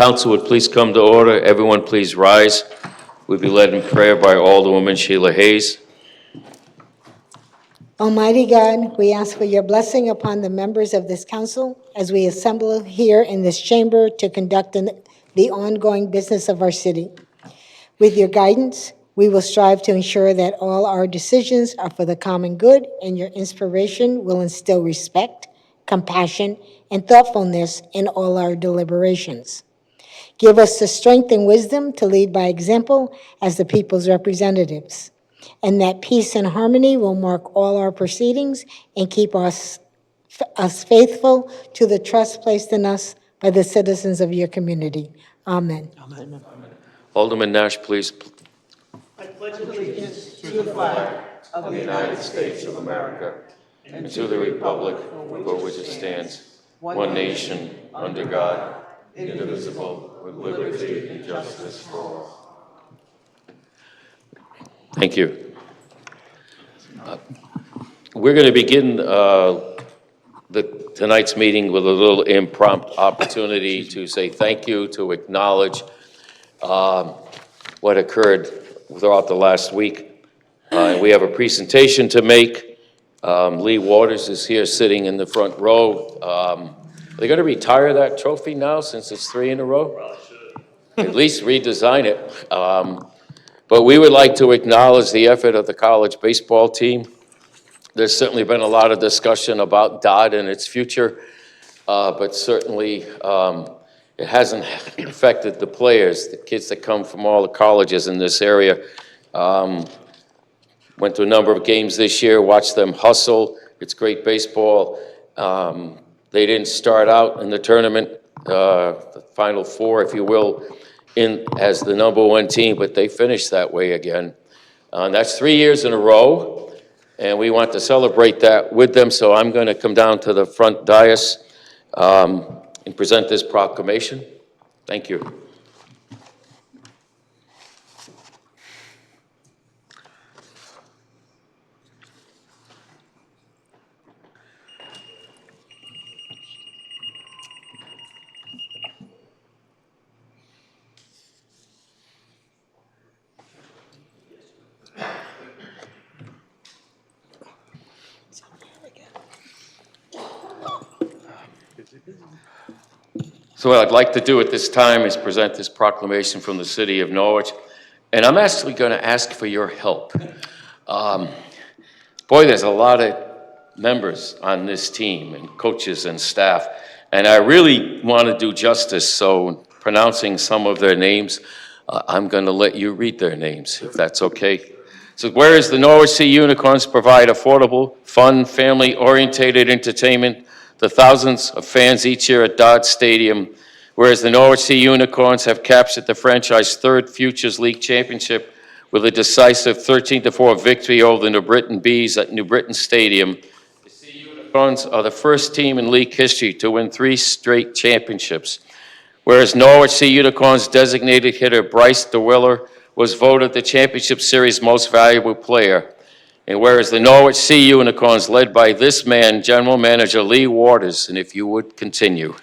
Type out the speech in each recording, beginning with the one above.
Council would please come to order. Everyone please rise. We'll be led in prayer by Alderwoman Sheila Hayes. Almighty God, we ask for your blessing upon the members of this council as we assemble here in this chamber to conduct the ongoing business of our city. With your guidance, we will strive to ensure that all our decisions are for the common good, and your inspiration will instill respect, compassion, and thoughtfulness in all our deliberations. Give us the strength and wisdom to lead by example as the people's representatives, and that peace and harmony will mark all our proceedings and keep us faithful to the trust placed in us by the citizens of your community. Amen. Amen. Alderman Nash, please. I pledge allegiance to the flag of the United States of America And to the republic for which it stands, one nation, under God, indivisible, with liberty and justice for all. Thank you. We're going to begin tonight's meeting with a little impromptu opportunity to say thank you, to acknowledge what occurred throughout the last week. We have a presentation to make. Lee Waters is here sitting in the front row. Are they going to retire that trophy now since it's 3 in a row? Probably should. At least redesign it. But we would like to acknowledge the effort of the college baseball team. There's certainly been a lot of discussion about Dodd and its future, but certainly it hasn't affected the players, the kids that come from all the colleges in this area. Went to a number of games this year, watched them hustle. It's great baseball. They didn't start out in the tournament, the Final Four, if you will, as the #1 team, but they finished that way again. And that's 3 years in a row, and we want to celebrate that with them. So I'm going to come down to the front dais and present this proclamation. Thank you. So what I'd like to do at this time is present this proclamation from the city of Norwich, and I'm actually going to ask for your help. Boy, there's a lot of members on this team and coaches and staff, and I really want to do justice, so pronouncing some of their names, I'm going to let you read their names, if that's okay. So whereas the Norwich Sea Unicorns provide affordable, fun, family-orientated entertainment to thousands of fans each year at Dodd Stadium, whereas the Norwich Sea Unicorns have captured the franchise's third Futures League championship with a decisive 13-4 victory over the New Britain Bees at New Britain Stadium. The Sea Unicorns are the first team in league history to win 3 straight championships. Whereas Norwich Sea Unicorns designated hitter Bryce DeWiller was voted the championship series most valuable player. And whereas the Norwich Sea Unicorns, led by this man, General Manager Lee Waters, and if you would continue.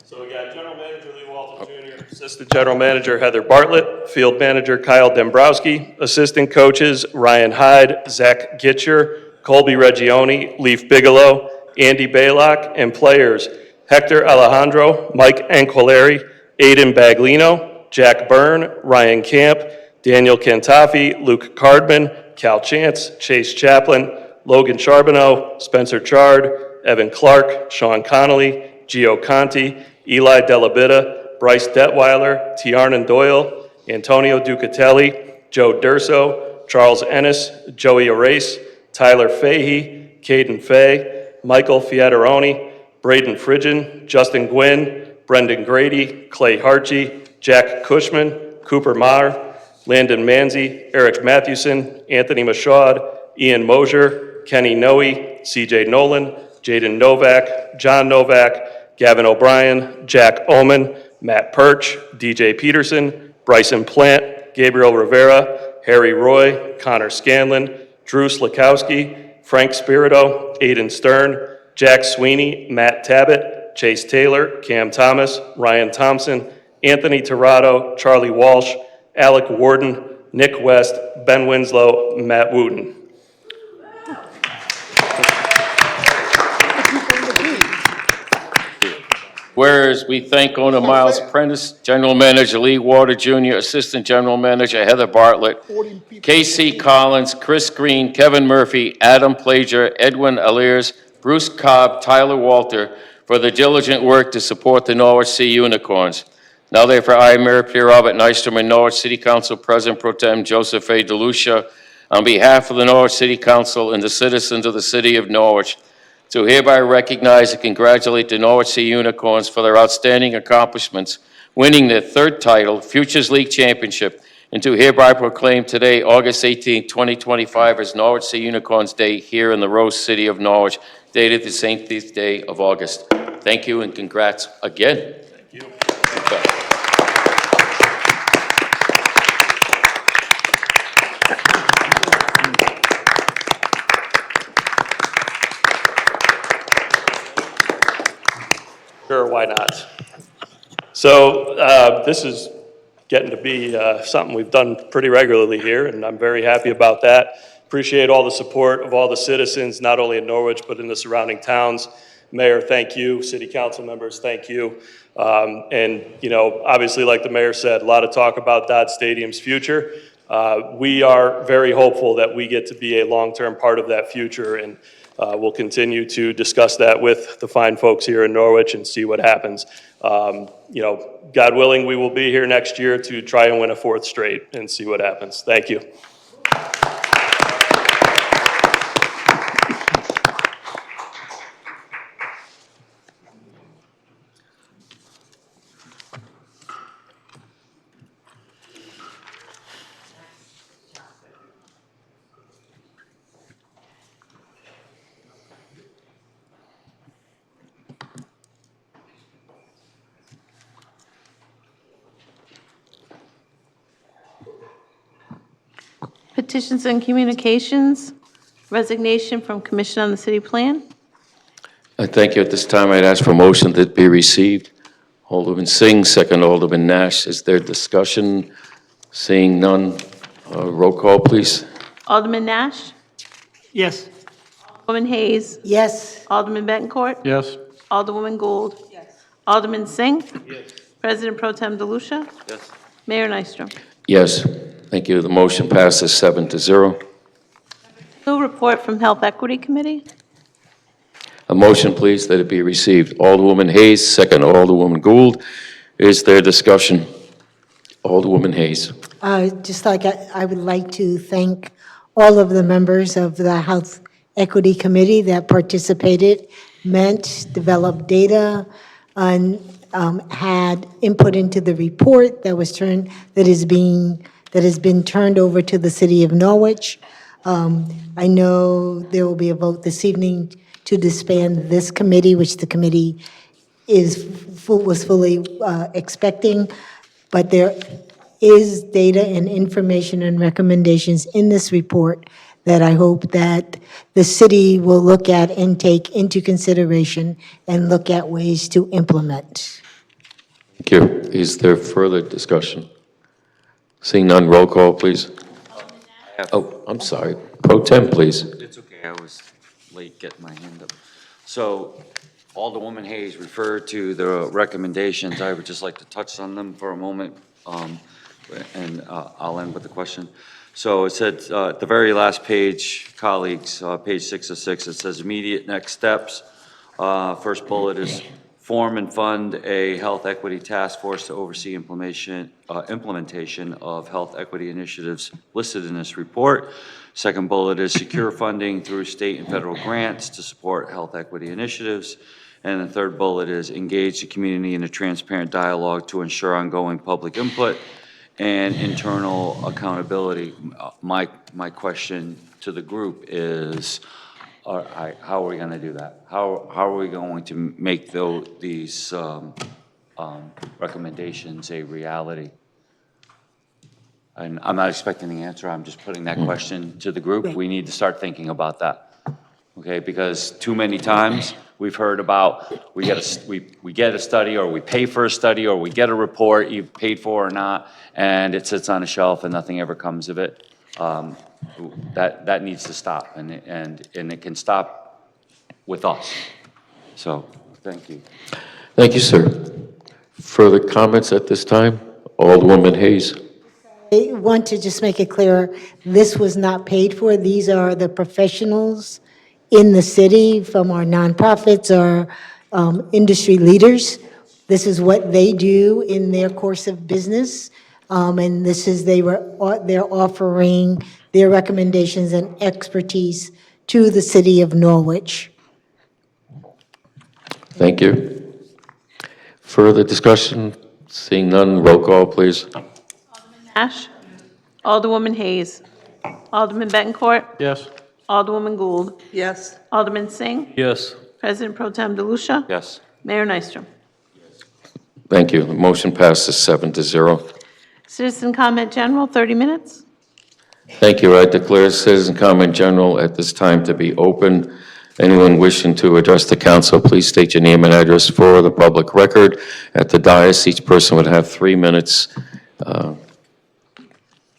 So we got General Manager Lee Walter Jr., Assistant General Manager Heather Bartlett, Field Manager Kyle Dembrowski, Assistant Coaches Ryan Hyde, Zach Gitcher, Colby Reggioni, Leaf Bigelow, Andy Baylock, and players Hector Alejandro, Mike Anquilleri, Aiden Baglino, Jack Byrne, Ryan Camp, Daniel Cantafi, Luke Cardman, Cal Chance, Chase Chaplin, Logan Charbonneau, Spencer Chard, Evan Clark, Sean Connolly, Gio Conti, Eli Delabita, Bryce Detweiler, Tiarnan Doyle, Antonio Ducatelli, Joe Durso, Charles Ennis, Joey Arace, Tyler Fahey, Caden Fay, Michael Fiataroni, Braden Fridgen, Justin Gwynn, Brendan Grady, Clay Harchie, Jack Cushman, Cooper Maher, Landon Manzi, Eric Mathewson, Anthony Mashaud, Ian Mosier, Kenny Noe, CJ Nolan, Jaden Novak, John Novak, Gavin O'Brien, Jack Oman, Matt Perch, DJ Peterson, Bryson Plant, Gabriel Rivera, Harry Roy, Connor Scanlon, Drew Slakowski, Frank Spirito, Aiden Stern, Jack Sweeney, Matt Tabbitt, Chase Taylor, Cam Thomas, Ryan Thompson, Anthony Torado, Charlie Walsh, Alec Warden, Nick West, Ben Winslow, Matt Wooten. Whereas we thank owner Miles Prentice, General Manager Lee Warder Jr., Assistant General Manager Heather Bartlett, K.C. Collins, Chris Green, Kevin Murphy, Adam Plager, Edwin Aliers, Bruce Cobb, Tyler Walter, for the diligent work to support the Norwich Sea Unicorns. Now therefore, I, Mayor Pierre Robert Nystrom, and Norwich City Council President Pro Tem Joseph A. DeLucia, on behalf of the Norwich City Council and the citizens of the city of Norwich, to hereby recognize and congratulate the Norwich Sea Unicorns for their outstanding accomplishments, winning their third title, Futures League Championship, and to hereby proclaim today, August 18, 2025, as Norwich Sea Unicorns Day here in the Rose City of Norwich, dated the 18th day of August. Thank you and congrats again. Thank you. Sure, why not? So this is getting to be something we've done pretty regularly here, and I'm very happy about that. Appreciate all the support of all the citizens, not only in Norwich, but in the surrounding towns. Mayor, thank you. City council members, thank you. And, you know, obviously, like the mayor said, a lot of talk about Dodd Stadium's future. We are very hopeful that we get to be a long-term part of that future, and we'll continue to discuss that with the fine folks here in Norwich and see what happens. You know, God willing, we will be here next year to try and win a fourth straight and see what happens. Thank you. Petitions and communications, resignation from Commission on the City Plan. I thank you. At this time, I'd ask for a motion that be received. Alderman Singh, second Alderman Nash. Is there discussion? Seeing none, roll call, please. Alderman Nash, Yes. Alderwoman Hayes, Yes. Alderman Bettencourt, Yes. Alderwoman Gould, Alderman Singh, President Pro Tem DeLucia, Mayor Nystrom. Yes, thank you. The motion passes 7-0. No report from Health Equity Committee. A motion, please, that it be received. Alderwoman Hayes, second Alderwoman Gould. Is there discussion? Alderwoman Hayes. Just like I would like to thank all of the members of the Health Equity Committee that participated, developed data, and had input into the report that has been turned over to the City of Norwich. I know there will be a vote this evening to disband this committee, which the committee was fully expecting, but there is data and information and recommendations in this report that I hope that the city will look at and take into consideration and look at ways to implement. Thank you. Is there further discussion? Seeing none, roll call, please. Oh, I'm sorry. Pro Tem, please. It's okay, I was late getting my hand up. So Alderwoman Hayes referred to the recommendations. I would just like to touch on them for a moment, and I'll end with the question. So it said, at the very last page, colleagues, page 6 of 6, it says immediate next steps. First bullet is form and fund a health equity task force to oversee implementation of health equity initiatives listed in this report. Second bullet is secure funding through state and federal grants to support health equity initiatives. And the third bullet is engage the community in a transparent dialogue to ensure ongoing public input and internal accountability. My question to the group is, how are we going to do that? How are we going to make these recommendations a reality? And I'm not expecting the answer. I'm just putting that question to the group. We need to start thinking about that, okay? Because too many times we've heard about, we get a study, or we pay for a study, or we get a report, you've paid for or not, and it sits on a shelf and nothing ever comes of it. That needs to stop, and it can stop with us. So, thank you. Thank you, sir. Further comments at this time? Alderwoman Hayes. I want to just make it clear, this was not paid for. These are the professionals in the city from our nonprofits, our industry leaders. This is what they do in their course of business. And this is, they're offering their recommendations and expertise to the city of Norwich. Thank you. Further discussion? Seeing none, roll call, please. Nash. Alderwoman Hayes. Alderman Bettencourt. Yes. Alderwoman Gould. Yes. Alderman Singh. Yes. President Pro Tem DeLucia. Yes. Mayor Nystrom. Thank you. The motion passes 7-0. Citizen comment general, 30 minutes. Thank you. I declare citizen comment general at this time to be open. Anyone wishing to address the council, please state your name and address for the public record. At the dais, each person would have 3 minutes.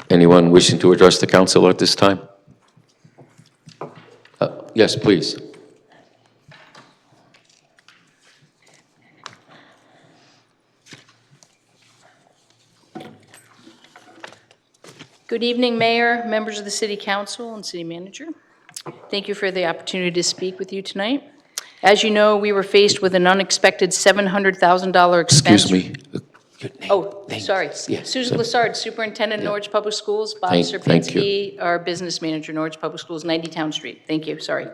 Anyone wishing to address the council at this time? Yes, please. Good evening, Mayor, members of the City Council, and City Manager. Thank you for the opportunity to speak with you tonight. As you know, we were faced with an unexpected $700,000 expense. Excuse me. Your name, Oh, name. sorry. Yeah, Susan Lassard, Superintendent, Norwich Public Schools. Bob Thank you. Serpinski, our Business Manager, Norwich Public Schools, 90 Town Street. Thank you, sorry.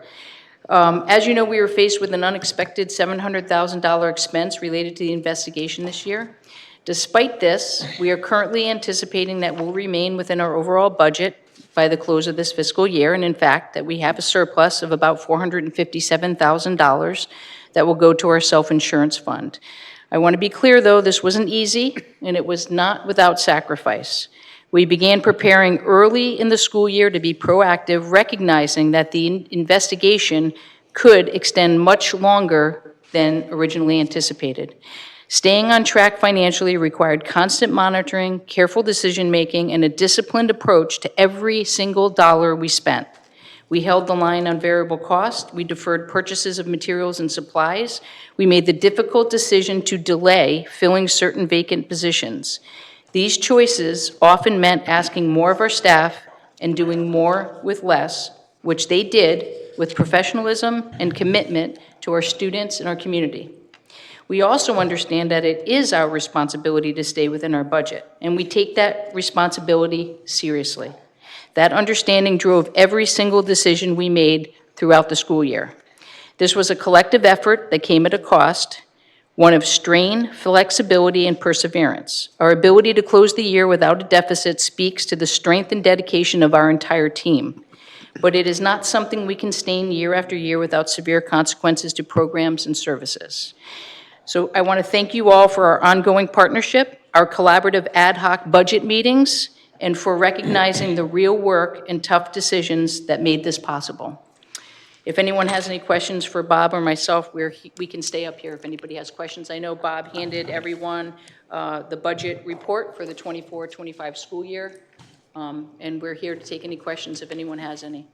As you know, we were faced with an unexpected $700,000 expense related to the investigation this year. Despite this, we are currently anticipating that we'll remain within our overall budget by the close of this fiscal year, and in fact, that we have a surplus of about $457,000 that will go to our self-insurance fund. I want to be clear, though, this wasn't easy, and it was not without sacrifice. We began preparing early in the school year to be proactive, recognizing that the investigation could extend much longer than originally anticipated. Staying on track financially required constant monitoring, careful decision-making, and a disciplined approach to every single dollar we spent. We held the line on variable cost. We deferred purchases of materials and supplies. We made the difficult decision to delay filling certain vacant positions. These choices often meant asking more of our staff and doing more with less, which they did with professionalism and commitment to our students and our community. We also understand that it is our responsibility to stay within our budget, and we take that responsibility seriously. That understanding drove every single decision we made throughout the school year. This was a collective effort that came at a cost, one of strain, flexibility, and perseverance. Our ability to close the year without a deficit speaks to the strength and dedication of our entire team. But it is not something we can sustain year after year without severe consequences to programs and services. So I want to thank you all for our ongoing partnership, our collaborative ad hoc budget meetings, and for recognizing the real work and tough decisions that made this possible. If anyone has any questions for Bob or myself, we can stay up here if anybody has questions. I know Bob handed everyone the budget report for the 24-25 school year, and we're here to take any questions if anyone has any.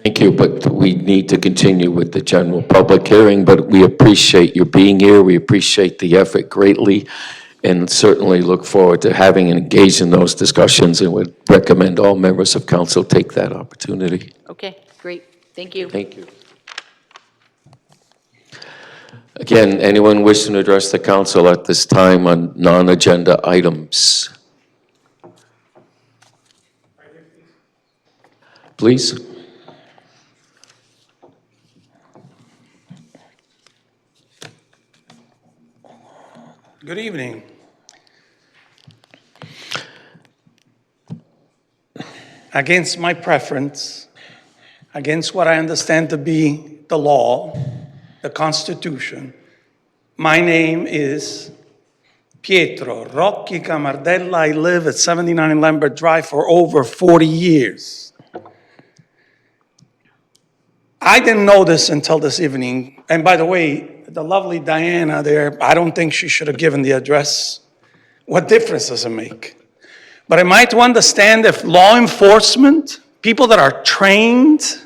Thank you, but we need to continue with the general public hearing, but we appreciate you being here. We appreciate the effort greatly, and certainly look forward to having engaged in those discussions, and would recommend all members of council take that opportunity. Okay, great. Thank you. Thank you. Again, anyone wishing to address the council at this time on non-agenda items? Please. Good evening. Against my preference, against what I understand to be the law, the Constitution, my name is Pietro Rocchi Camardella. I live at 79 Lambert Drive for over 40 years. I didn't know this until this evening. And by the way, the lovely Diana there, I don't think she should have given the address. What difference does it make? But am I to understand if law enforcement, people that are trained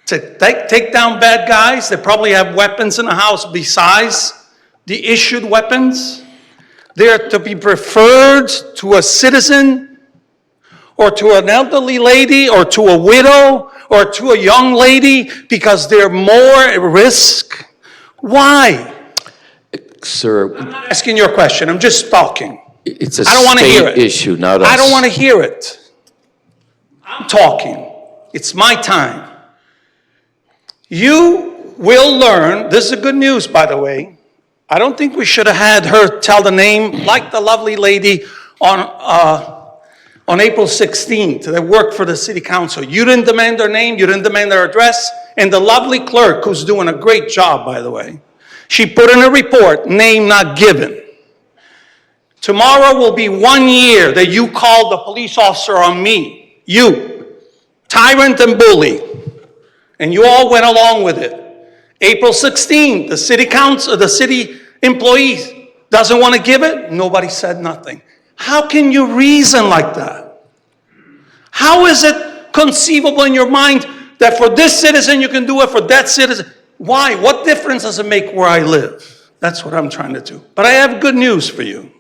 to take down bad guys, they probably have weapons in the house besides the issued weapons, they're to be referred to a citizen or to an elderly lady or to a widow or to a young lady because they're more at risk? Why? Sir, I'm not asking your question, I'm just talking. it's a I don't want to hear state it. issue, not us. I don't want to hear it. I'm talking. It's my time. You will learn, this is good news, by the way. I don't think we should have had her tell the name like the lovely lady on April 16th that worked for the city council. You didn't demand her name, you didn't demand her address, and the lovely clerk, who's doing a great job, by the way, she put in a report, name not given. Tomorrow will be 1 year that you called the police officer on me, you, tyrant and bully, and you all went along with it. April 16th, the city council, the city employees doesn't want to give it, nobody said nothing. How can you reason like that? How is it conceivable in your mind that for this citizen you can do it, for that citizen? Why? What difference does it make where I live? That's what I'm trying to do. But I have good news for you.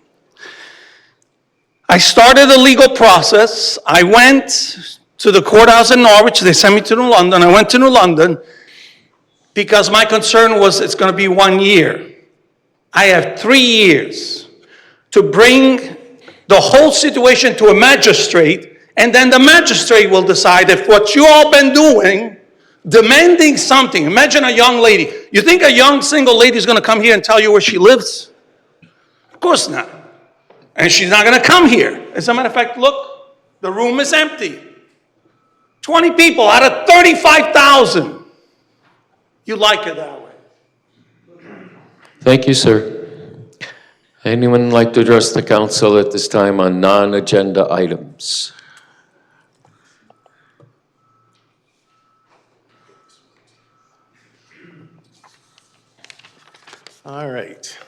I started a legal process. I went to the courthouse in Norwich. They sent me to New London. I went to New London because my concern was it's going to be 1 year. I have 3 years to bring the whole situation to a magistrate, and then the magistrate will decide if what you all been doing, demanding something. Imagine a young lady. You think a young single lady is going to come here and tell you where she lives? Of course not. And she's not going to come here. As a matter of fact, look, the room is empty. 20 people out of 35,000. You like it that way. Thank you, sir. Anyone like to address the council at this time on non-agenda items? All right.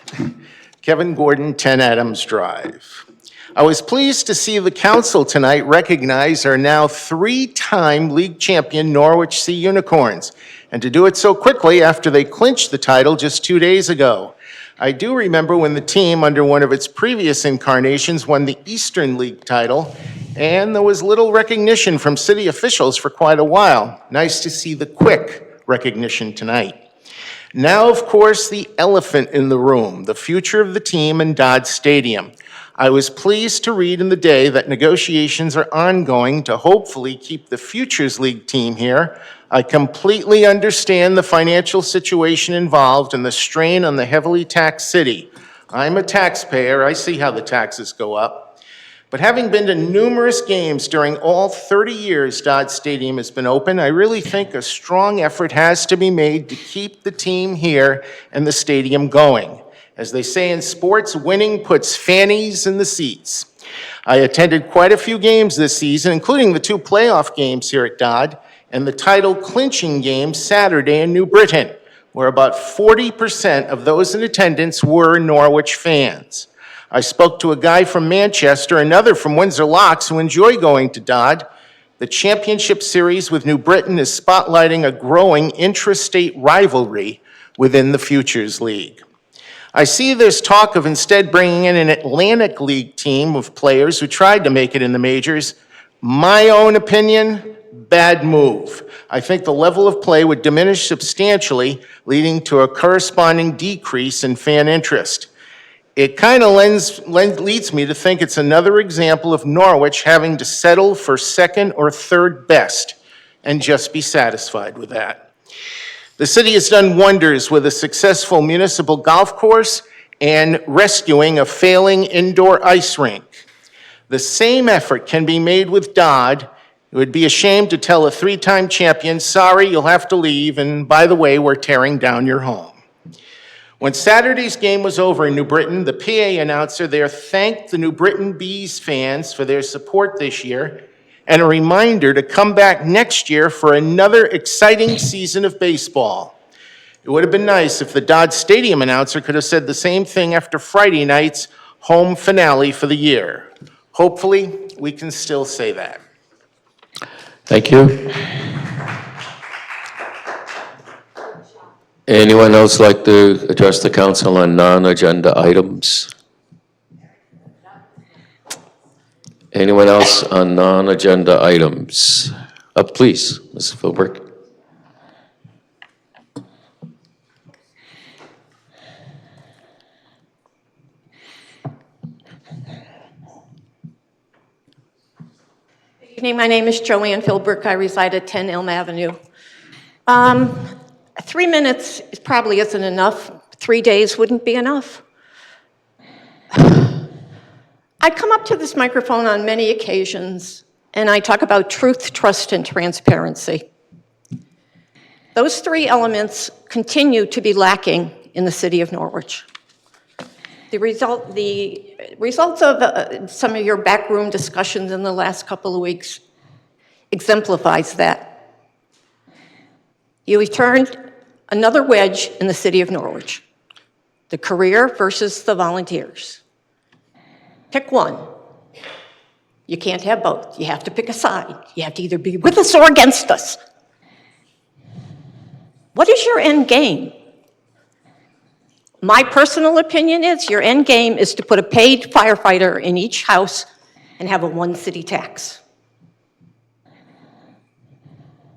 Kevin Gordon, 10 Adams Drive. I was pleased to see the council tonight recognize our now 3-time league champion Norwich Sea Unicorns, and to do it so quickly after they clinched the title just 2 days ago. I do remember when the team, under one of its previous incarnations, won the Eastern League title, and there was little recognition from city officials for quite a while. Nice to see the quick recognition tonight. Now, of course, the elephant in the room, the future of the team in Dodd Stadium. I was pleased to read in the day that negotiations are ongoing to hopefully keep the Futures League team here. I completely understand the financial situation involved and the strain on the heavily taxed city. I'm a taxpayer, I see how the taxes go up. But having been to numerous games during all 30 years Dodd Stadium has been open, I really think a strong effort has to be made to keep the team here and the stadium going. As they say in sports, winning puts fannies in the seats. I attended quite a few games this season, including the 2 playoff games here at Dodd and the title clinching game Saturday in New Britain, where about 40% of those in attendance were Norwich fans. I spoke to a guy from Manchester, another from Windsor Locks, who enjoy going to Dodd. The championship series with New Britain is spotlighting a growing intrastate rivalry within the Futures League. I see there's talk of instead bringing in an Atlantic League team of players who tried to make it in the majors. My own opinion, bad move. I think the level of play would diminish substantially, leading to a corresponding decrease in fan interest. It kind of leads me to think it's another example of Norwich having to settle for second or third best and just be satisfied with that. The city has done wonders with a successful municipal golf course and rescuing a failing indoor ice rink. The same effort can be made with Dodd. It would be a shame to tell a 3-time champion, sorry, you'll have to leave, and by the way, we're tearing down your home. When Saturday's game was over in New Britain, the PA announcer there thanked the New Britain Bees fans for their support this year and a reminder to come back next year for another exciting season of baseball. It would have been nice if the Dodge Stadium announcer could have said the same thing after Friday night's home finale for the year. Hopefully, we can still say that. Thank you. Anyone else like to address the council on non-agenda items? Anyone else on non-agenda items? Please, Ms. Philbrook. Good evening, my name is Joanne Philbrook. I reside at 10 Elm Avenue. 3 minutes probably isn't enough. 3 days wouldn't be enough. I come up to this microphone on many occasions, and I talk about truth, trust, and transparency. Those 3 elements continue to be lacking in the city of Norwich. The results of some of your backroom discussions in the last couple of weeks exemplifies that. You returned another wedge in the city of Norwich, the career versus the volunteers. Pick one. You can't have both. You have to pick a side. You have to either be with us or against us. What is your end game? My personal opinion is your end game is to put a paid firefighter in each house and have a one city tax.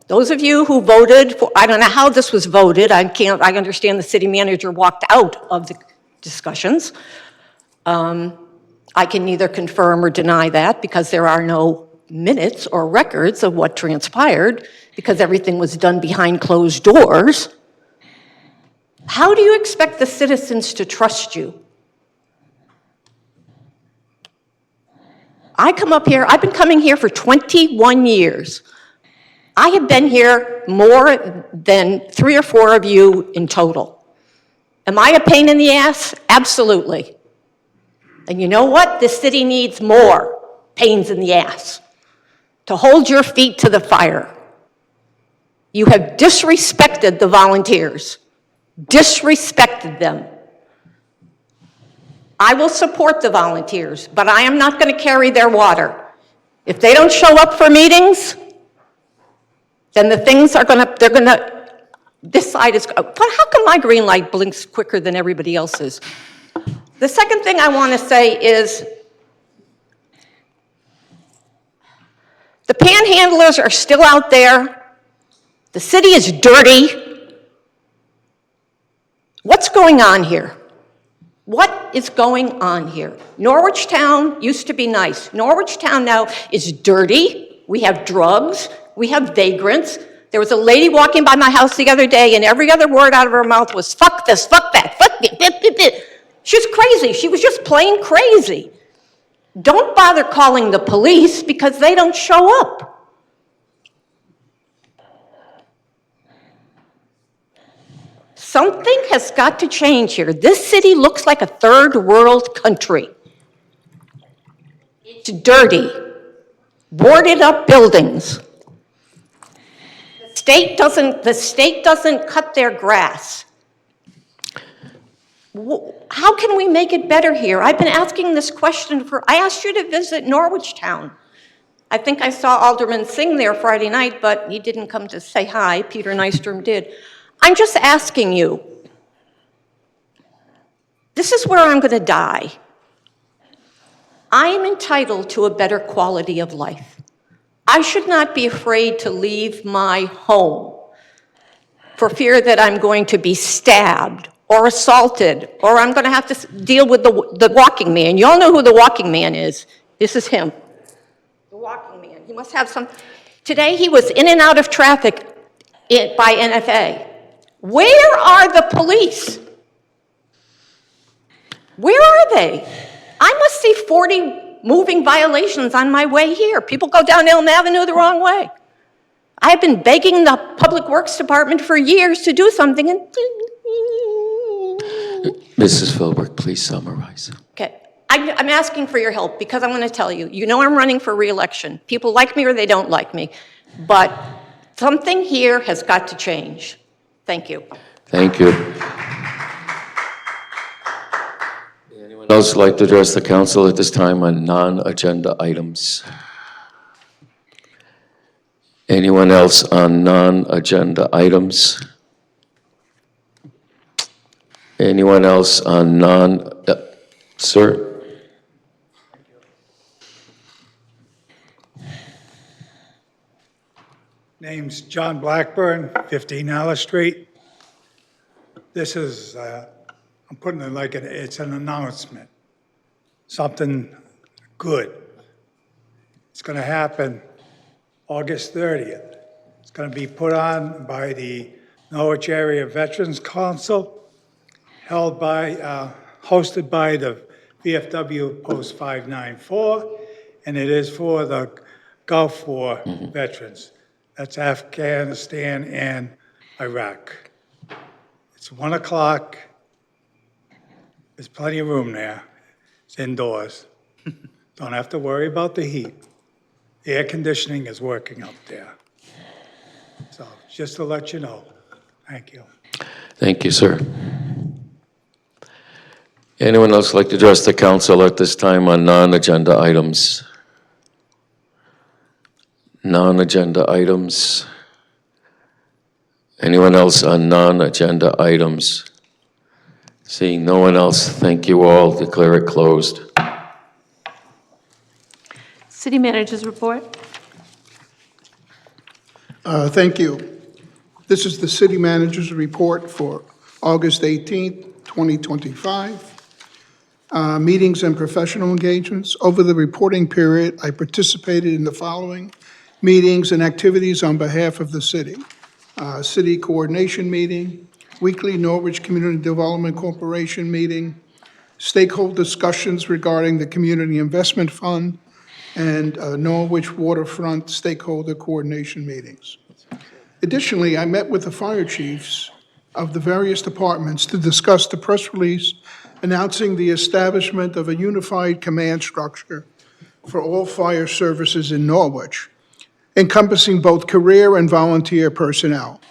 Those of you who voted for, I don't know how this was voted. I understand the city manager walked out of the discussions. I can neither confirm or deny that because there are no minutes or records of what transpired because everything was done behind closed doors. How do you expect the citizens to trust you? I come up here, I've been coming here for 21 years. I have been here more than 3 or 4 of you in total. Am I a pain in the ass? Absolutely. And you know what? This city needs more pains in the ass to hold your feet to the fire. You have disrespected the volunteers, disrespected them. I will support the volunteers, but I am not going to carry their water. If they don't show up for meetings, then the things are this side is, but how come my green light blinks quicker than everybody else's? The second thing I want to say is the panhandlers are still out there. The city is dirty. What's going on here? What is going on here? Norwich Town used to be nice. Norwich Town now is dirty. We have drugs. We have vagrants. There was a lady walking by my house the other day, and every other word out of her mouth was, fuck this, fuck that, fuck it. She was crazy. She was just plain crazy. Don't bother calling the police because they don't show up. Something has got to change here. This city looks like a third world country. It's dirty, boarded up buildings. The state doesn't cut their grass. How can we make it better here? I've been asking this question I asked you to visit Norwich Town. I think I saw Alderman Singh there Friday night, but he didn't come to say hi. Peter Nystrom did. I'm just asking you. This is where I'm going to die. I am entitled to a better quality of life. I should not be afraid to leave my home for fear that I'm going to be stabbed or assaulted, or I'm going to have to deal with the walking man. You all know who the walking man is. This is him. The walking man. He must have some. Today he was in and out of traffic by NFA. Where are the police? Where are they? I must see 40 moving violations on my way here. People go down Elm Avenue the wrong way. I have been begging the Public Works Department for years to do something. Mrs. Philbrook, please summarize. Okay. I'm asking for your help because I'm going to tell you, you know I'm running for re-election. People like me or they don't like me, but something here has got to change. Thank you. Thank you. Anyone else like to address the council at this time on non-agenda items? Anyone else on non-agenda items? Anyone else on sir? Name's John Blackburn, 15 Alice Street. This is, I'm putting it like it's an announcement, something good. It's going to happen August 30th. It's going to be put on by the Norwich Area Veterans Council, hosted by the VFW Post 594, and it is for the Gulf War veterans. That's Afghanistan and Iraq. It's 1 o'clock. There's plenty of room there. It's indoors. Don't have to worry about the heat. The air conditioning is working up there. So just to let you know. Thank you. Thank you, sir. Anyone else like to address the council at this time on non-agenda items? Non-agenda items. Anyone else on non-agenda items? Seeing no one else, thank you all. Declare it closed. City Manager's report. Thank you. This is the City Manager's report for August 18th, 2025. Meetings and professional engagements. Over the reporting period, I participated in the following meetings and activities on behalf of the city. City coordination meeting, weekly Norwich Community Development Corporation meeting, stakeholder discussions regarding the Community Investment Fund, and Norwich Waterfront stakeholder coordination meetings. Additionally, I met with the fire chiefs of the various departments to discuss the press release announcing the establishment of a unified command structure for all fire services in Norwich, encompassing both career and volunteer personnel.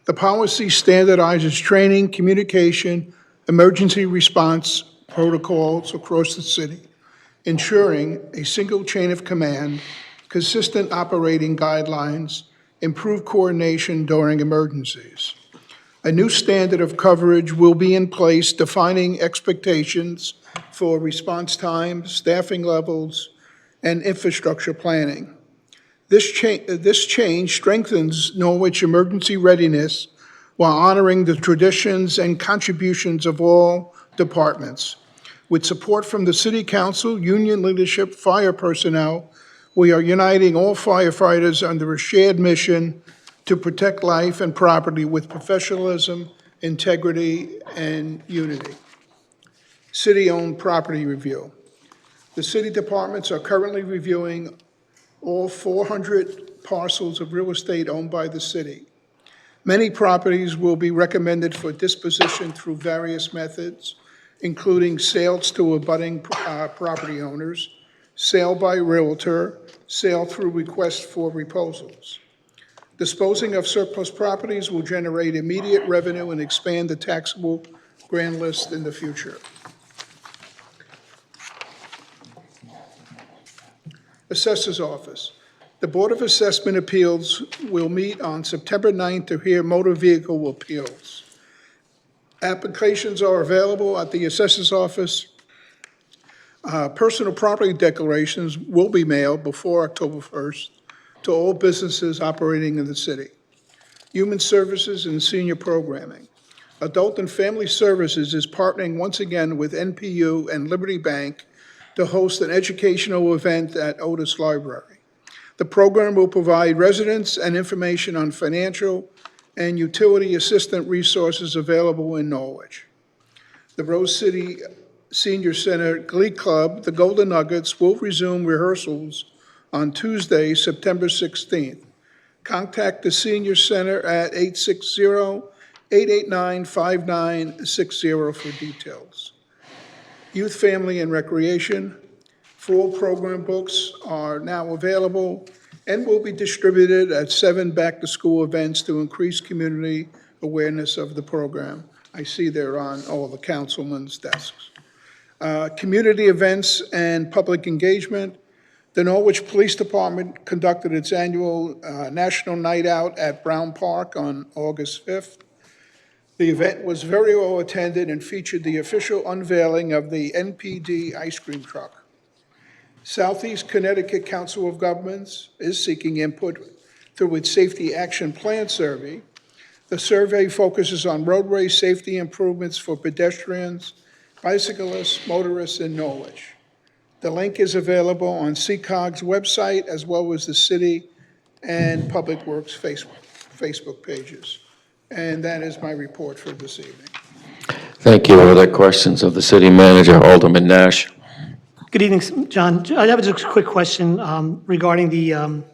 The policy standardizes training, communication, emergency response protocols across the city, ensuring a single chain of command, consistent operating guidelines, improved coordination during emergencies. A new standard of coverage will be in place defining expectations for response times, staffing levels, and infrastructure planning. This change strengthens Norwich emergency readiness while honoring the traditions and contributions of all departments. With support from the City Council, union leadership, fire personnel, we are uniting all firefighters under a shared mission to protect life and property with professionalism, integrity, and unity. City-owned property review. The city departments are currently reviewing all 400 parcels of real estate owned by the city. Many properties will be recommended for disposition through various methods, including sales to abutting property owners, sale by realtor, sale through request for proposals. Disposing of surplus properties will generate immediate revenue and expand the taxable grand list in the future. Assessor's Office. The Board of Assessment Appeals will meet on September 9th to hear motor vehicle appeals. Applications are available at the Assessor's Office. Personal property declarations will be mailed before October 1st to all businesses operating in the city. Human Services and Senior Programming. Adult and Family Services is partnering once again with NPU and Liberty Bank to host an educational event at Otis Library. The program will provide residents and information on financial and utility assistant resources available in Norwich. The Rose City Senior Center Glee Club, the Golden Nuggets, will resume rehearsals on Tuesday, September 16th. Contact the Senior Center at 860-889-5960 for details. Youth, Family, and Recreation. 4 program books are now available and will be distributed at 7 back-to-school events to increase community awareness of the program. I see they're on all the councilmen's desks. Community events and public engagement. The Norwich Police Department conducted its annual National Night Out at Brown Park on August 5th. The event was very well attended and featured the official unveiling of the NPD ice cream truck. Southeast Connecticut Council of Governments is seeking input through its Safety Action Plan survey. The survey focuses on roadway safety improvements for pedestrians, bicyclists, motorists in Norwich. The link is available on CCOG's website as well as the city and Public Works Facebook pages. And that is my report for this evening. Thank you. Other questions of the city manager? Alderman Nash. Good evening, John. I have just a quick question regarding the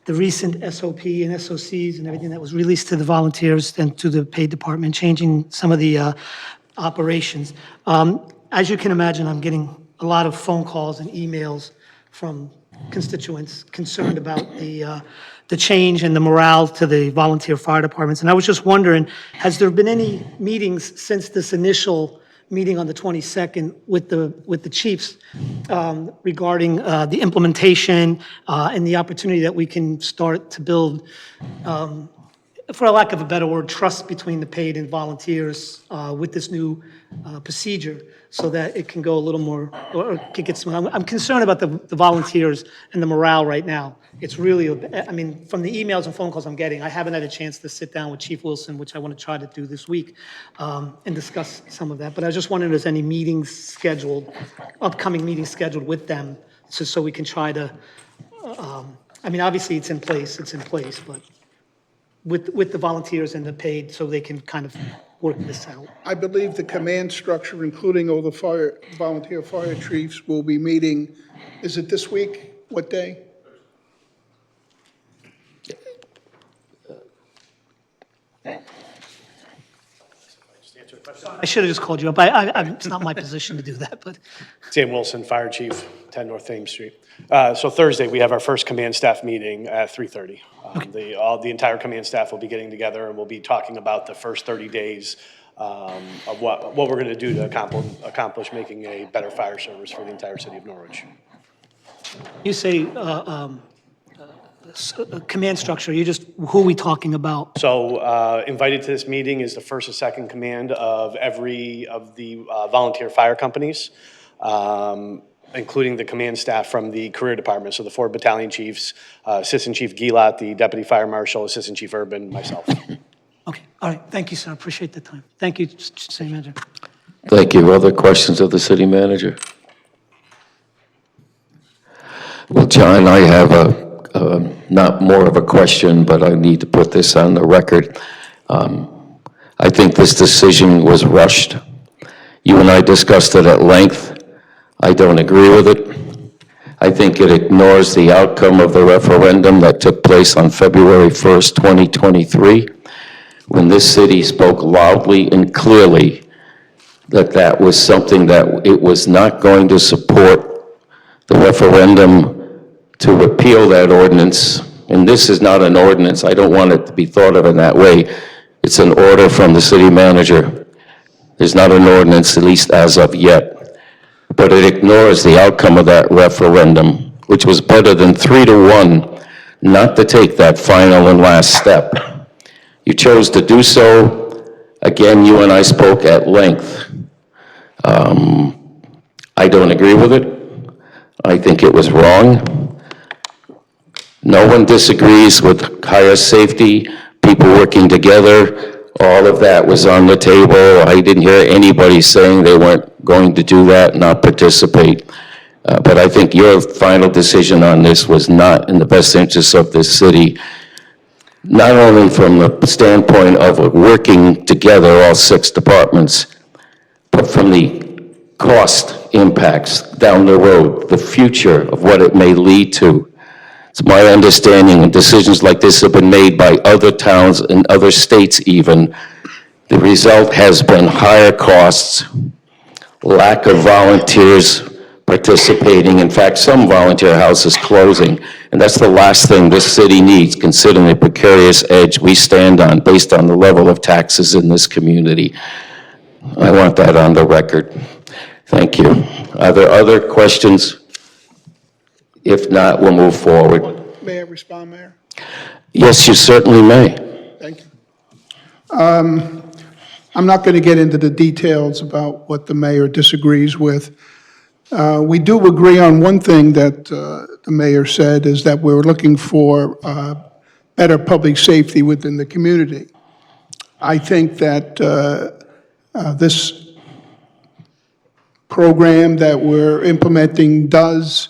recent SOP and SOCs and everything that was released to the volunteers and to the paid department, changing some of the operations. As you can imagine, I'm getting a lot of phone calls and emails from constituents concerned about the change and the morale to the volunteer fire departments. And I was just wondering, has there been any meetings since this initial meeting on the 22nd with the chiefs regarding the implementation and the opportunity that we can start to build, for a lack of a better word, trust between the paid and volunteers with this new procedure, so that it can go a little more, or it can get some. I'm concerned about the volunteers and the morale right now. It's really, I mean, from the emails and phone calls I'm getting, I haven't had a chance to sit down with Chief Wilson, which I want to try to do this week, and discuss some of that. But I was just wondering if there's any meetings scheduled, upcoming meetings scheduled with them, so we can try to, I mean, obviously it's in place, but with the volunteers and the paid, so they can kind of work this out. I believe the command structure, including all the volunteer fire chiefs, will be meeting, is it this week? What day? I should have just called you up. It's not my position to do that, but. Sam Wilson, Fire Chief, 10 North Thames Street. So Thursday, we have our first command staff meeting at 3:30. The entire command staff will be getting together, and we'll be talking about the first 30 days of what we're going to do to accomplish making a better fire service for the entire city of Norwich. You say command structure, who are we talking about? So invited to this meeting is the first and second command of every of the volunteer fire companies, including the command staff from the career department. So the 4 battalion chiefs, Assistant Chief Gilot, the Deputy Fire Marshal, Assistant Chief Urban, myself. Okay, all right, thank you, sir, appreciate the time. Thank you, City Manager. Thank you. Other questions of the city manager? Well, John, I have not more of a question, but I need to put this on the record. I think this decision was rushed. You and I discussed it at length. I don't agree with it. I think it ignores the outcome of the referendum that took place on February 1st, 2023, when this city spoke loudly and clearly that was something that it was not going to support the referendum to repeal that ordinance. And this is not an ordinance. I don't want it to be thought of in that way. It's an order from the city manager. There's not an ordinance, at least as of yet. But it ignores the outcome of that referendum, which was better than 3-1 not to take that final and last step. You chose to do so. Again, you and I spoke at length. I don't agree with it. I think it was wrong. No one disagrees with higher safety, people working together. All of that was on the table. I didn't hear anybody saying they weren't going to do that, not participate. But I think your final decision on this was not in the best interest of this city, not only from the standpoint of working together, all 6 departments, but from the cost impacts down the road, the future of what it may lead to. It's my understanding, and decisions like this have been made by other towns and other states even. The result has been higher costs, lack of volunteers participating. In fact, some volunteer houses closing. And that's the last thing this city needs, considering the precarious edge we stand on based on the level of taxes in this community. I want that on the record. Thank you. Are there other questions? If not, we'll move forward. May I respond, Mayor? Yes, you certainly may. Thank you. I'm not going to get into the details about what the mayor disagrees with. We do agree on one thing that the mayor said, is that we're looking for better public safety within the community. I think that this program that we're implementing does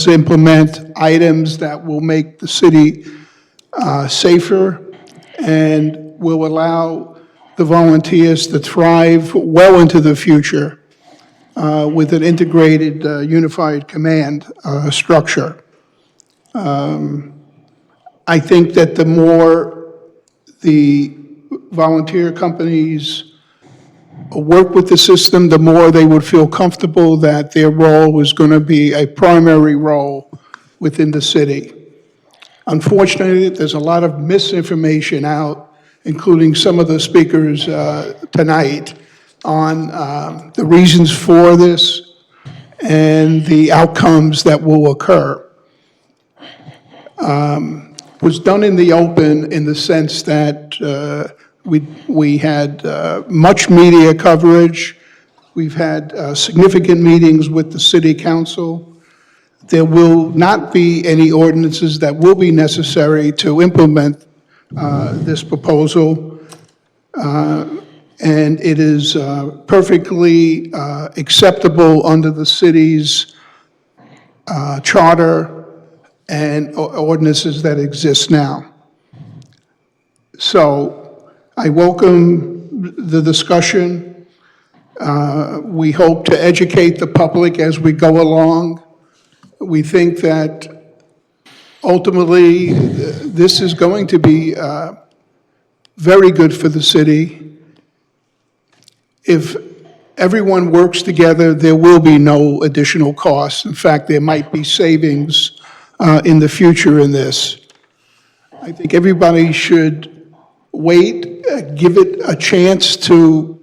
implement items that will make the city safer and will allow the volunteers to thrive well into the future with an integrated, unified command structure. I think that the more the volunteer companies work with the system, the more they would feel comfortable that their role was going to be a primary role within the city. Unfortunately, there's a lot of misinformation out, including some of the speakers tonight, on the reasons for this and the outcomes that will occur. Was done in the open in the sense that we had much media coverage. We've had significant meetings with the city council. There will not be any ordinances that will be necessary to implement this proposal. And it is perfectly acceptable under the city's charter and ordinances that exist now. So I welcome the discussion. We hope to educate the public as we go along. We think that ultimately this is going to be very good for the city. If everyone works together, there will be no additional costs. In fact, there might be savings in the future in this. I think everybody should wait, give it a chance to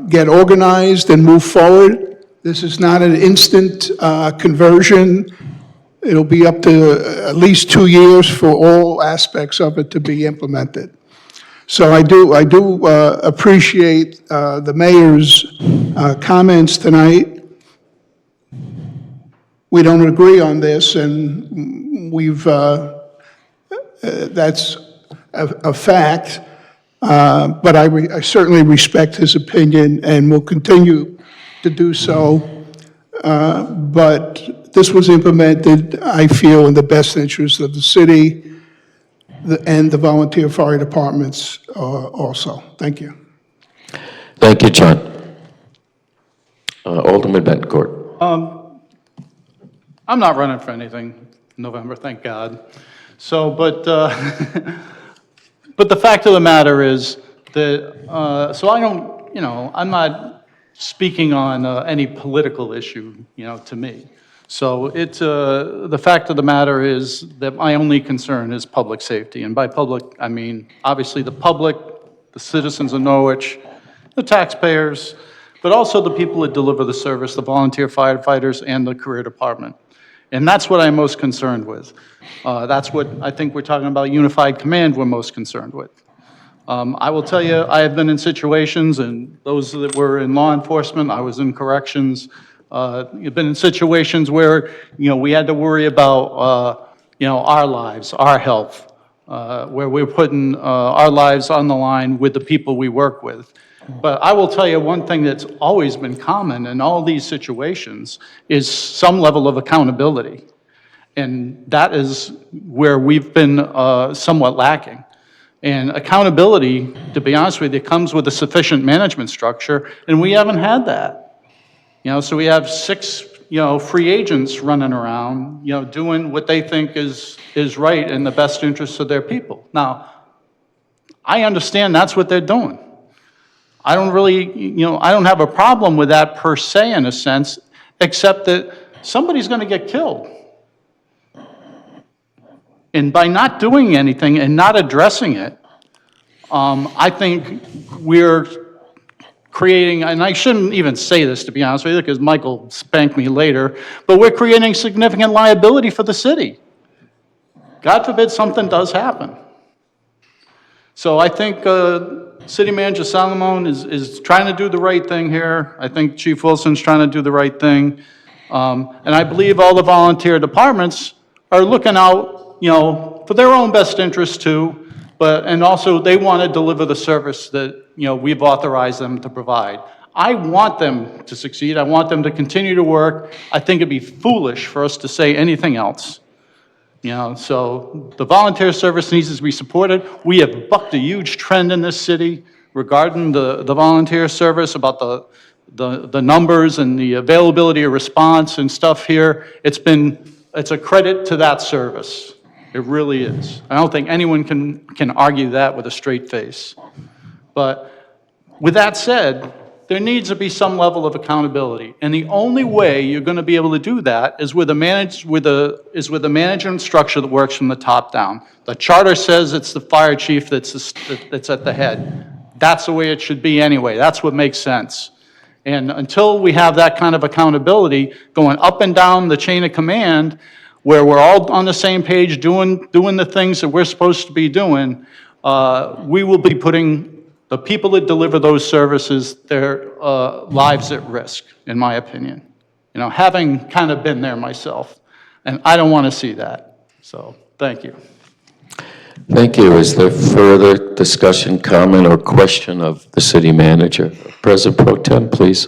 get organized and move forward. This is not an instant conversion. It'll be up to at least 2 years for all aspects of it to be implemented. So I do appreciate the mayor's comments tonight. We don't agree on this, and that's a fact. But I certainly respect his opinion and will continue to do so. But this was implemented, I feel, in the best interest of the city and the volunteer fire departments also. Thank you. Thank you, John. Alderman Bettencourt. I'm not running for anything in November, thank God. So, but the fact of the matter is that, so I don't, I'm not speaking on any political issue, to me. So it's, the fact of the matter is that my only concern is public safety. And by public, I mean, obviously the public, the citizens of Norwich, the taxpayers, but also the people that deliver the service, the volunteer firefighters and the career department. And that's what I'm most concerned with. That's what I think we're talking about unified command we're most concerned with. I will tell you, I have been in situations, and those that were in law enforcement, I was in corrections, you've been in situations where, we had to worry about, our lives, our health, where we're putting our lives on the line with the people we work with. But I will tell you one thing that's always been common in all these situations is some level of accountability. And that is where we've been somewhat lacking. And accountability, to be honest with you, comes with a sufficient management structure, and we haven't had that. So we have 6, free agents running around, doing what they think is right in the best interests of their people. Now, I understand that's what they're doing. I don't really, I don't have a problem with that per se in a sense, except that somebody's going to get killed. And by not doing anything and not addressing it, I think we're creating, and I shouldn't even say this to be honest with you, because Michael spanked me later, but we're creating significant liability for the city. God forbid something does happen. So I think City Manager Salomon is trying to do the right thing here. I think Chief Wilson's trying to do the right thing. And I believe all the volunteer departments are looking out, for their own best interest too, and also they want to deliver the service that, we've authorized them to provide. I want them to succeed. I want them to continue to work. I think it'd be foolish for us to say anything else. So the volunteer service needs to be supported. We have bucked a huge trend in this city regarding the volunteer service, about the numbers and the availability of response and stuff here. It's a credit to that service. It really is. I don't think anyone can argue that with a straight face. But with that said, there needs to be some level of accountability. And the only way you're going to be able to do that is with a management structure that works from the top down. The charter says it's the fire chief that's at the head. That's the way it should be anyway. That's what makes sense. And until we have that kind of accountability going up and down the chain of command, where we're all on the same page doing the things that we're supposed to be doing, we will be putting the people that deliver those services, their lives at risk, in my opinion. Having kind of been there myself, and I don't want to see that. So, thank you. Thank you. Is there further discussion, comment, or question of the city manager? President Pro Tem, please.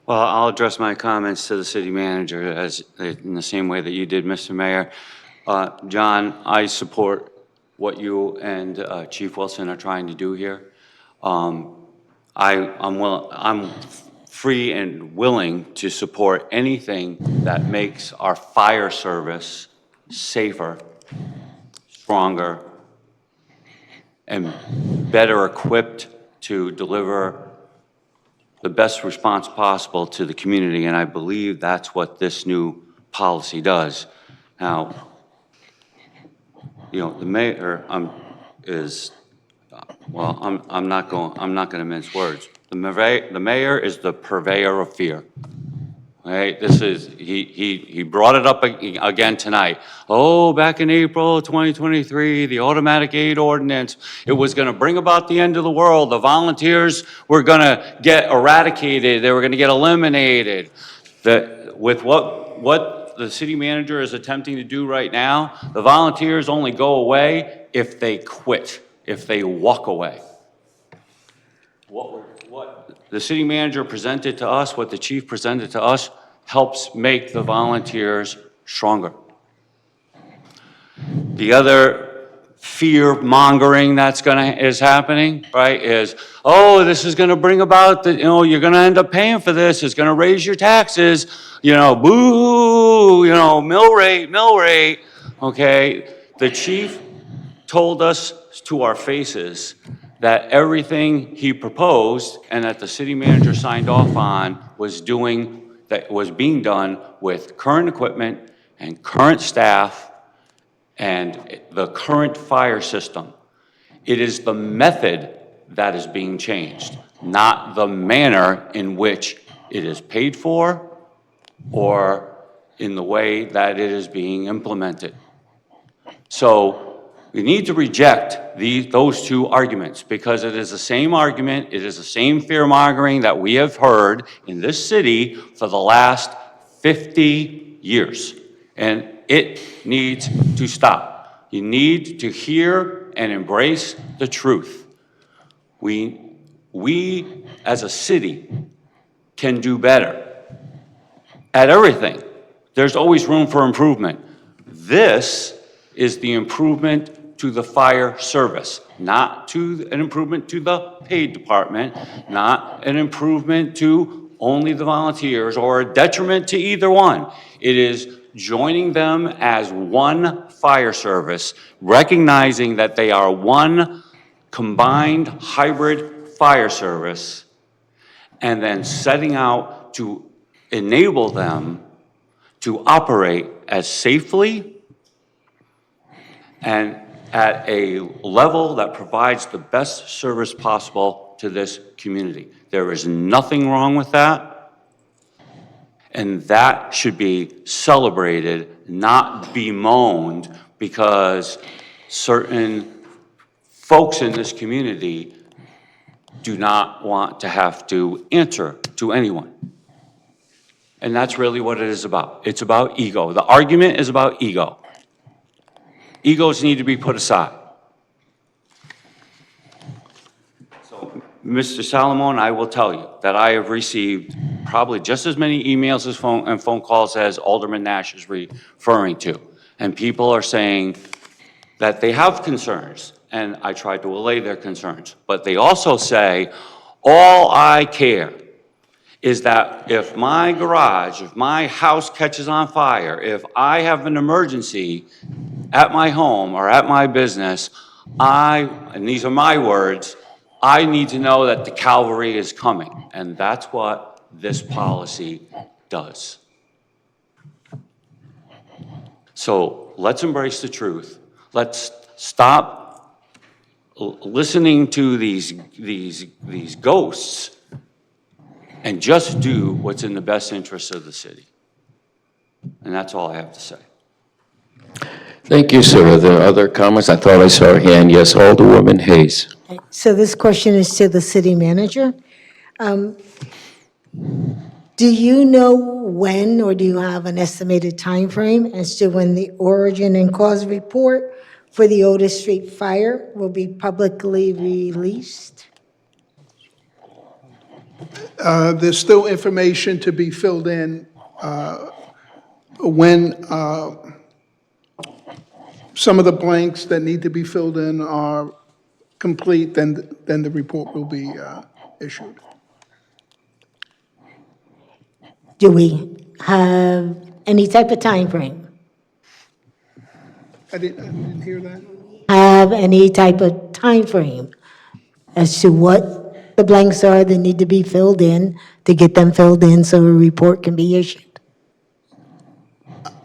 Well, I'll address my comments to the city manager in the same way that you did, Mr. Mayor. John, I support what you and Chief Wilson are trying to do here. I'm free and willing to support anything that makes our fire service safer, stronger, and better equipped to deliver the best response possible to the community, and I believe that's what this new policy does. Now, the mayor I'm not going to mince words. The mayor is the purveyor of fear. Right? He brought it up again tonight. Oh, back in April 2023, the automatic aid ordinance, it was going to bring about the end of the world. The volunteers were going to get eradicated. They were going to get eliminated. With what the city manager is attempting to do right now, the volunteers only go away if they quit, if they walk away. What the city manager presented to us, what the chief presented to us, helps make the volunteers stronger. The other fear mongering is happening, right, is, oh, this is going to bring about you're going to end up paying for this. It's going to raise your taxes, boo, mill rate. Okay. The chief told us to our faces that everything he proposed and that the city manager signed off on was being done with current equipment and current staff and the current fire system. It is the method that is being changed, not the manner in which it is paid for or in the way that it is being implemented. So we need to reject those two arguments, because it is the same argument, it is the same fear-mongering that we have heard in this city for the last 50 years, and it needs to stop. You need to hear and embrace the truth. We as a city can do better at everything. There's always room for improvement. This is the improvement to the fire service, not an improvement to the paid department, not an improvement to only the volunteers or a detriment to either one. It is joining them as one fire service, recognizing that they are one combined hybrid fire service and then setting out to enable them to operate as safely and at a level that provides the best service possible to this community. There is nothing wrong with that, and that should be celebrated, not bemoaned, because certain folks in this community do not want to have to answer to anyone. And that's really what it is about. It's about ego. The argument is about ego. Egos need to be put aside. So, Mr. Salomon, I will tell you that I have received probably just as many emails and phone calls as Alderman Nash is referring to. And people are saying that they have concerns, and I try to allay their concerns. But they also say, all I care is that if my garage, if my house catches on fire, if I have an emergency at my home or at my business, and these are my words, I need to know that the cavalry is coming. And that's what this policy does. So let's embrace the truth. Let's stop listening to these ghosts and just do what's in the best interest of the city. And that's all I have to say. Thank you, sir. Are there other comments? I thought I saw a hand. Yes, Alderwoman Hayes. So this question is to the city manager. Do you know when, or do you have an estimated time frame as to when the origin and cause report for the Otis Street fire will be publicly released? There's still information to be filled in when some of the blanks that need to be filled in are complete, then the report will be issued. Do we have any type of time frame? I didn't hear that. Have any type of time frame as to what the blanks are that need to be filled in to get them filled in so a report can be issued?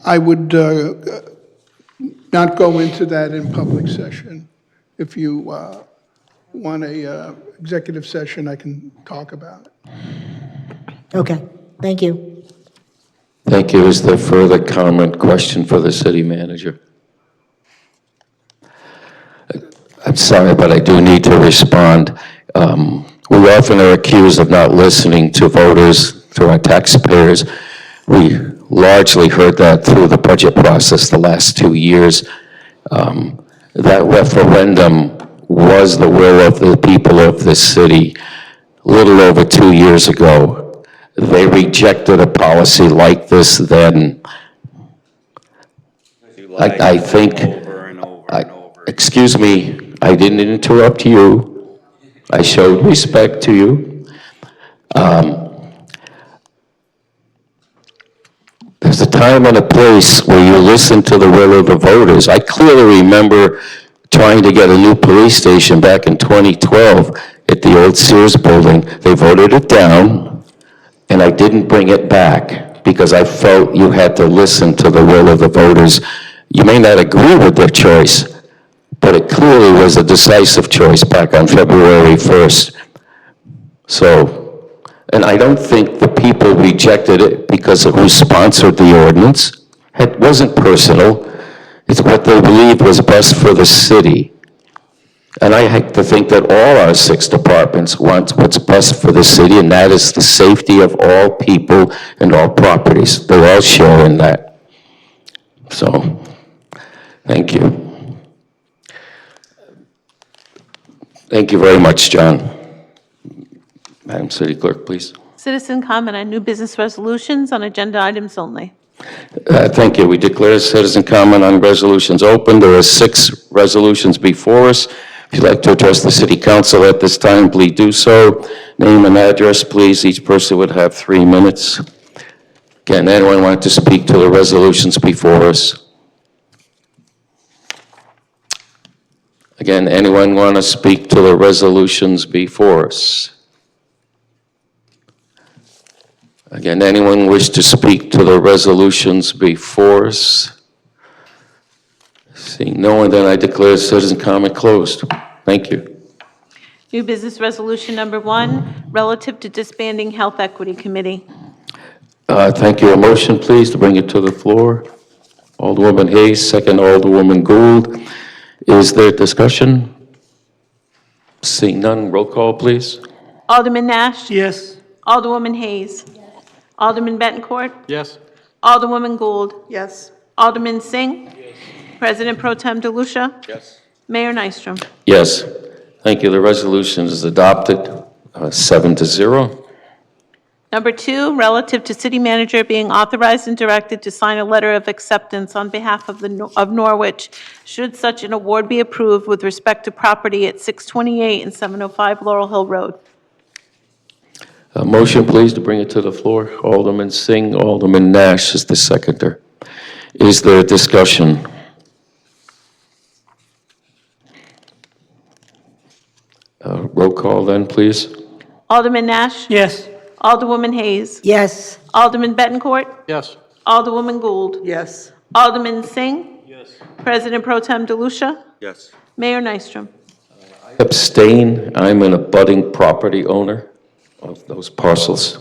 I would not go into that in public session. If you want a executive session, I can talk about it. Okay, thank you. Thank you. Is there further comment, question for the city manager? I'm sorry, but I do need to respond. We often are accused of not listening to voters, to our taxpayers. We largely heard that through the budget process the last 2 years. That referendum was the will of the people of this city a little over 2 years ago. They rejected a policy like this then. I think, excuse me, I didn't interrupt you. I showed respect to you. There's a time and a place where you listen to the will of the voters. I clearly remember trying to get a new police station back in 2012 at the old Sears building. They voted it down, and I didn't bring it back because I felt you had to listen to the will of the voters. You may not agree with their choice, but it clearly was a decisive choice back on February 1st. So, and I don't think the people rejected it because of who sponsored the ordinance. It wasn't personal. It's what they believed was best for the city. And I like to think that all our 6 departments want what's best for the city, and that is the safety of all people and all properties. They all share in that. So, thank you. Thank you very much, John. Madam City Clerk, please. Citizen comment on new business resolutions on agenda items only. Thank you. We declare citizen comment on resolutions open. There are 6 resolutions before us. If you'd like to address the city council at this time, please do so. Name and address, please. Each person would have 3 minutes. Again, anyone want to speak to the resolutions before us? Again, anyone want to speak to the resolutions before us? Again, anyone wish to speak to the resolutions before us? Seeing no one, then I declare citizen comment closed. Thank you. New business resolution number 1, relative to disbanding Health Equity Committee. Thank you. A motion, please, to bring it to the floor. Alderwoman Hayes, second Alderwoman Gould. Is there discussion? Seeing none, roll call, please. Alderman Nash? Yes. Alderwoman Hayes? Alderman Bettencourt? Yes. Alderwoman Gould? Yes. Alderman Singh? President Pro Tem DeLucia? Yes. Mayor Nystrom? Yes. Thank you. The resolution is adopted, 7-0. Number 2, relative to city manager being authorized and directed to sign a letter of acceptance on behalf of Norwich, should such an award be approved with respect to property at 628 and 705 Laurel Hill Road. A motion, please, to bring it to the floor. Alderman Singh, Alderman Nash is the seconder. Is there discussion? Roll call then, please. Alderman Nash? Yes. Alderwoman Hayes? Yes. Alderman Bettencourt? Yes. Alderwoman Gould? Yes. Alderman Singh? Yes. President Pro Tem DeLucia? Yes. Mayor Nystrom? Abstain. I'm an abutting property owner of those parcels.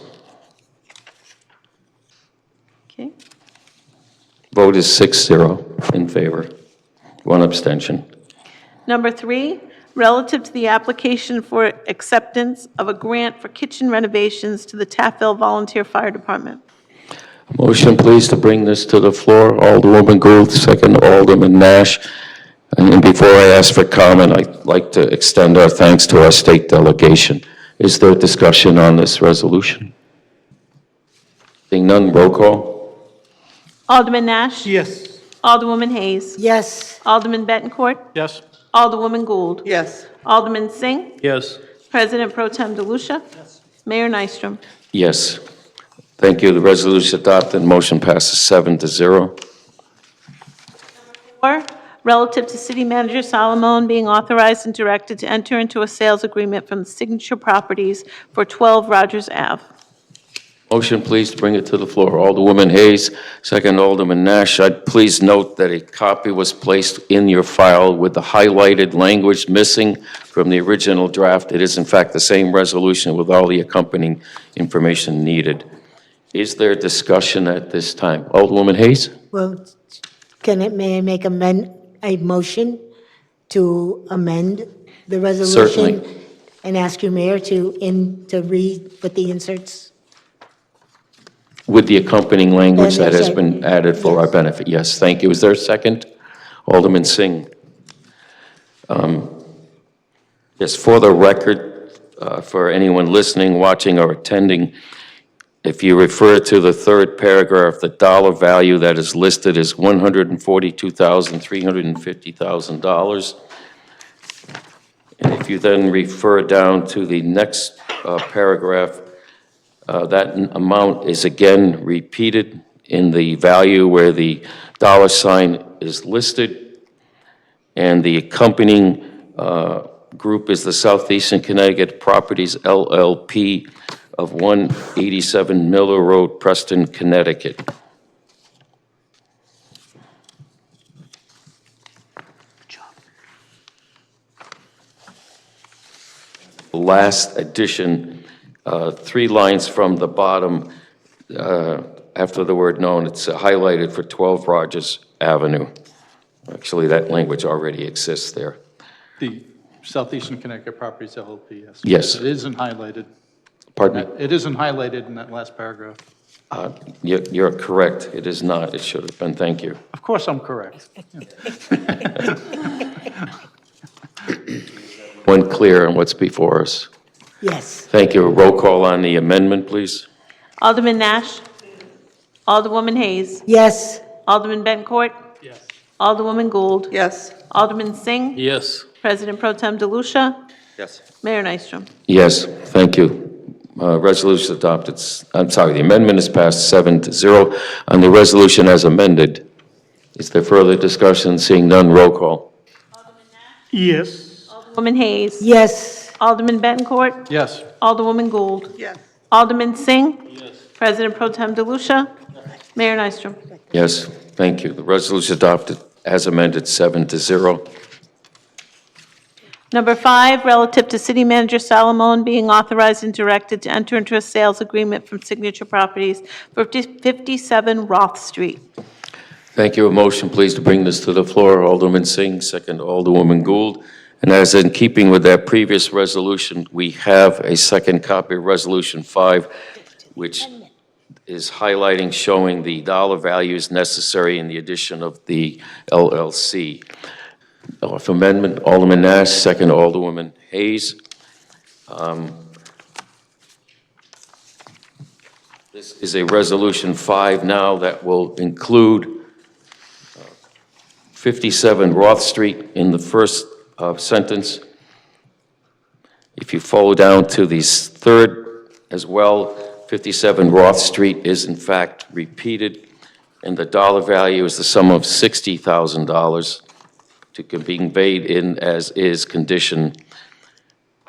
Okay. Vote is 6-0 in favor. One abstention. Number 3, relative to the application for acceptance of a grant for kitchen renovations to the Taffville Volunteer Fire Department. Motion, please, to bring this to the floor. Alderwoman Gould, second Alderman Nash. And before I ask for comment, I'd like to extend our thanks to our state delegation. Is there discussion on this resolution? Seeing none, roll call. Alderman Nash? Yes. Alderwoman Hayes? Yes. Alderman Bettencourt? Yes. Alderwoman Gould? Yes. Alderman Singh? Yes. President Pro Tem DeLucia? Mayor Nystrom? Yes. Thank you. The resolution adopted. Motion passes 7-0. 4, relative to City Manager Solomon being authorized and directed to enter into a sales agreement from the Signature Properties for 12 Rogers Ave. Motion, please, to bring it to the floor. Alderwoman Hayes, second Alderman Nash. I'd please note that a copy was placed in your file with the highlighted language missing from the original draft. It is, in fact, the same resolution with all the accompanying information needed. Is there discussion at this time? Alderwoman Hayes? Well, may I make a motion to amend the resolution? Certainly. And ask your mayor to read with the inserts? With the accompanying language that has been Yes. added for our benefit. Yes, thank you. Is there a second? Alderman Singh. Yes, for the record, for anyone listening, watching, or attending, if you refer to the third paragraph, the dollar value that is listed is $142,350,000. And if you then refer down to the next paragraph, that amount is again repeated in the value where the dollar sign is listed, and the accompanying group is the Southeastern Connecticut Properties LLP of 187 Miller Road, Preston, Connecticut. Last addition, 3 lines from the bottom, after the word known, it's highlighted for 12 Rogers Avenue. Actually, that language already exists there. The Southeastern Connecticut Properties LLP, yes. Yes. It isn't highlighted. Pardon me? It isn't highlighted in that last paragraph. You're correct. It is not. It should have been. Thank you. Of course I'm correct. One clear on what's before us. Yes. Thank you. A roll call on the amendment, please. Alderman Nash? Alderwoman Hayes? Yes. Alderman Bettencourt? Yes. Alderwoman Gould? Yes. Alderman Singh? Yes. President Pro Tem DeLucia? Yes. Mayor Nystrom? Yes, thank you. Resolution adopted. I'm sorry, the amendment is passed 7-0. On the resolution as amended, is there further discussion? Seeing none, roll call. Yes. Alderwoman Hayes? Yes. Alderman Bettencourt? Yes. Alderwoman Gould? Yes. Alderman Singh? President Pro Tem DeLucia? Mayor Nystrom? Yes, thank you. The resolution adopted as amended, 7-0. Number 5, relative to City Manager Salamone being authorized and directed to enter into a sales agreement from Signature Properties for 57 Roth Street. Thank you. A motion, please, to bring this to the floor. Alderman Singh, second Alderwoman Gould. And as in keeping with that previous resolution, we have a second copy of Resolution 5, which is highlighting, showing the dollar values necessary in the addition of the LLC. Off amendment, Alderman Nash, second Alderwoman Hayes. This is a Resolution 5 now that will include 57 Roth Street in the first sentence. If you follow down to the third as well, 57 Roth Street is in fact repeated, and the dollar value is the sum of $60,000 to be conveyed in as is condition.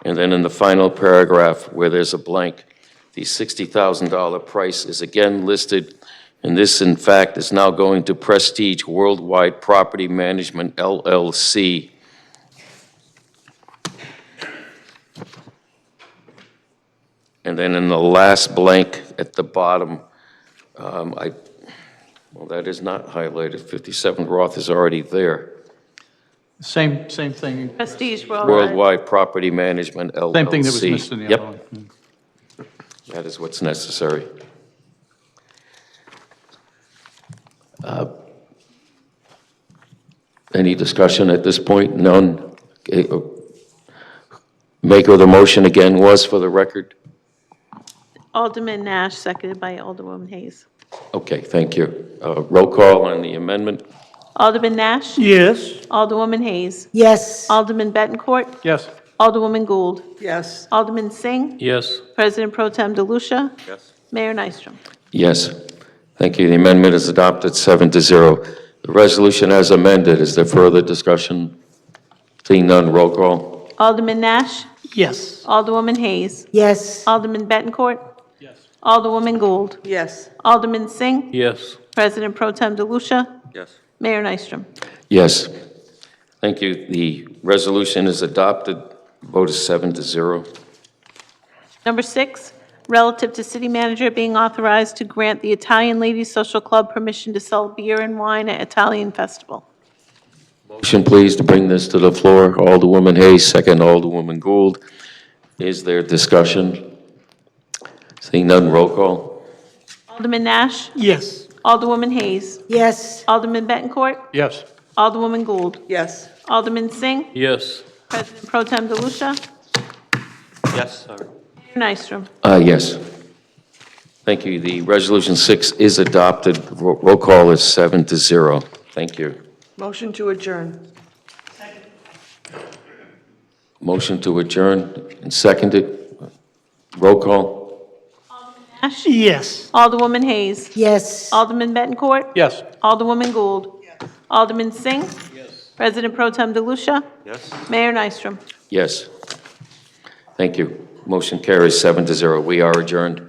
And then in the final paragraph where there's a blank, the $60,000 price is again listed, and this in fact is now going to Prestige Worldwide Property Management LLC. And then in the last blank at the bottom, well, that is not highlighted. 57 Roth is already there. Same thing. Prestige Worldwide. Worldwide Property Management LLC. Same thing that was missed in the Yep. other one. That is what's necessary. Any discussion at this point? None? Okay, maker of the motion again was, for the record? Alderman Nash, seconded by Alderwoman Hayes. Okay, thank you. Roll call on the amendment? Alderman Nash? Yes. Alderwoman Hayes? Yes. Alderman Bettencourt? Yes. Alderwoman Gould? Yes. Alderman Singh? Yes. President Pro Tem DeLucia? Yes. Mayor Nystrom? Yes. Thank you. The amendment is adopted 7-0. The resolution as amended, is there further discussion? Seeing none, roll call. Alderman Nash? Yes. Alderwoman Hayes? Yes. Alderman Bettencourt? Yes. Alderwoman Gould? Yes. Alderman Singh? Yes. President Pro Tem DeLucia? Yes. Mayor Nystrom? Yes. Thank you. The resolution is adopted. Vote is 7-0. Number 6, relative to city manager being authorized to grant the Italian Ladies Social Club permission to sell beer and wine at Italian Festival. Motion, please, to bring this to the floor. Alderwoman Hayes, second Alderwoman Gould. Is there discussion? Seeing none, roll call. Alderman Nash? Yes. Alderwoman Hayes? Yes. Alderman Bettencourt? Yes. Alderwoman Gould? Yes. Alderman Singh? Yes. President Pro Tem DeLucia? Yes, sorry. Mayor Nystrom? Yes. Thank you. The resolution 6 is adopted. Roll call is 7-0. Thank you. Motion to adjourn. Motion to adjourn and seconded. Roll call. Nash? Yes. Alderwoman Hayes? Yes. Alderman Bettencourt? Yes. Alderwoman Gould? Alderman Singh? Yes. President Pro Tem DeLucia? Yes. Mayor Nystrom? Yes. Thank you. Motion carries 7-0. We are adjourned.